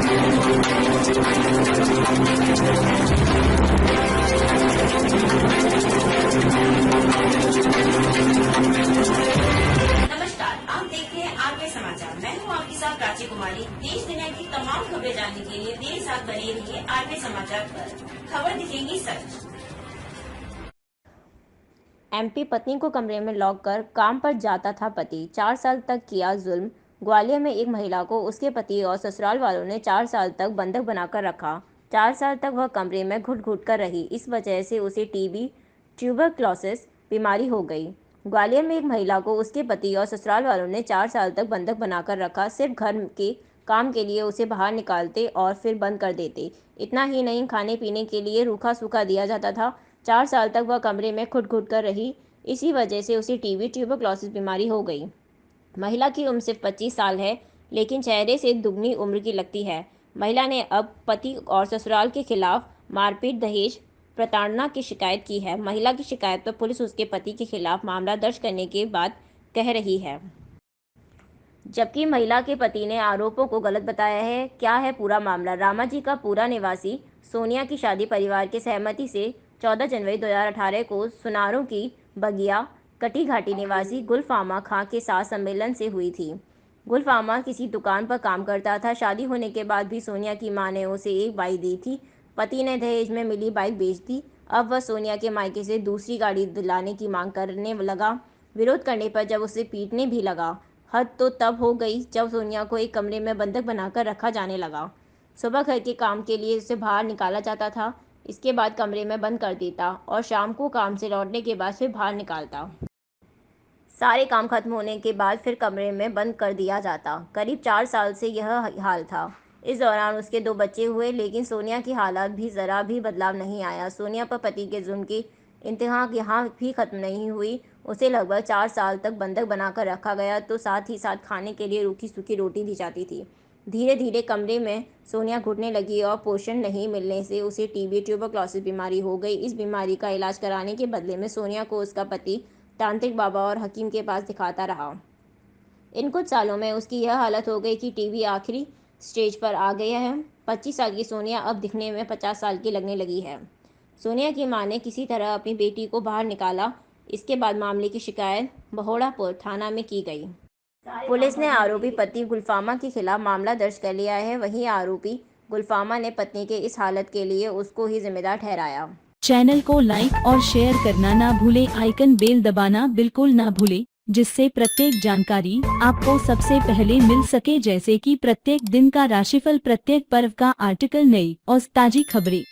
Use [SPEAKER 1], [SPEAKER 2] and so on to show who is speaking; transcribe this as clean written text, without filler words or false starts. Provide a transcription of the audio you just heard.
[SPEAKER 1] नमस्कार, आप देख रहे हैं आरके समाचार। मैं हूं आपके साथ प्राची कुमारी। देश दुनिया की तमाम खबरें जानने के लिए मेरे साथ बने रहिए आरके समाचार पर। खबर दिखेंगी सच।
[SPEAKER 2] एमपी पत्नी को कमरे में लॉक कर काम पर जाता था पति, 4 साल तक किया जुल्म। ग्वालियर में एक महिला को उसके पति और ससुराल वालों ने 4 साल तक बंधक बनाकर रखा। 4 साल तक वह कमरे में घुट-घुट कर रही। इस वजह से उसे टीबी, ट्यूबरक्लोसिस बीमारी हो गई। ग्वालियर में एक महिला को उसके पति और ससुराल वालों ने 4 साल तक बंधक बनाकर रखा। सिर्फ घर के काम के लिए उसे बाहर निकालते और फिर बंद कर देते। इतना ही नहीं, खाने पीने के लिए रूखा सूखा दिया जाता था। 4 साल तक वह कमरे में घुट-घुट कर रही। इसी वजह से उसे टीबी, ट्यूबरक्लोसिस बीमारी हो गई। महिला की उम्र सिर्फ 25 साल है, लेकिन चेहरे से दुगनी उम्र की लगती है। महिला ने अब पति और ससुराल के खिलाफ मारपीट, दहेज, प्रताड़ना की शिकायत की है। महिला की शिकायत पर पुलिस उसके पति के खिलाफ मामला दर्ज करने के बाद कह रही है, जबकि महिला के पति ने आरोपों को गलत बताया है। क्या है पूरा मामला? रामाजी का पूरा निवासी सोनिया की शादी परिवार के सहमति से 14 जनवरी 2018 को सुनारों की बगिया कटी घाटी निवासी गुलफामा खां के साथ सम्मेलन से हुई थी। गुलफामा किसी दुकान पर काम करता था। शादी होने के बाद भी सोनिया की मां ने उसे एक बाइक दी थी। पति ने दहेज में मिली बाइक बेच दी। अब वह सोनिया के मायके से दूसरी गाड़ी दिलाने की मांग करने लगा। विरोध करने पर जब उसे पीटने भी लगा। हद तो तब हो गई जब सोनिया को एक कमरे में बंधक बनाकर रखा जाने लगा। सुबह घर के काम के लिए उसे बाहर निकाला जाता था, इसके बाद कमरे में बंद कर देता और शाम को काम से लौटने के बाद फिर बाहर निकालता। सारे काम खत्म होने के बाद फिर कमरे में बंद कर दिया जाता। करीब 4 साल से यह हाल था। इस दौरान उसके 2 बच्चे हुए, लेकिन सोनिया की हालत भी ज़रा भी बदलाव नहीं आया। सोनिया पर पति के जुल्म की इंतहा यहाँ भी खत्म नहीं हुई। उसे लगभग 4 साल तक बंधक बनाकर रखा गया, तो साथ ही साथ खाने के लिए रूखी सूखी रोटी दी जाती थी। धीरे धीरे कमरे में सोनिया घुटने लगी और पोषण नहीं मिलने से उसे टीबी, ट्यूबरक्लोसिस बीमारी हो गई। इस बीमारी का इलाज कराने के बदले में सोनिया को उसका पति तांत्रिक बाबा और हकीम के पास दिखाता रहा। इन कुछ सालों में उसकी यह हालत हो गई कि टीबी आखिरी स्टेज पर आ गया है। 25 साल की सोनिया अब दिखने में 50 साल की लगने लगी है। सोनिया की मां ने किसी तरह अपनी बेटी को बाहर निकाला। इसके बाद मामले की शिकायत बहोड़ापुर थाना में की गई। पुलिस ने आरोपी पति गुलफामा के खिलाफ मामला दर्ज कर लिया है। वहीं आरोपी गुलफामा ने पत्नी के इस हालत के लिए उसको ही जिम्मेदार ठहराया।
[SPEAKER 3] चैनल को लाइक और शेयर करना ना भूले, आइकन बेल दबाना बिल्कुल ना भूले, जिससे प्रत्येक जानकारी आपको सबसे पहले मिल सके, जैसे कि प्रत्येक दिन का राशिफल, प्रत्येक पर्व का आर्टिकल, नई और ताजी खबरें।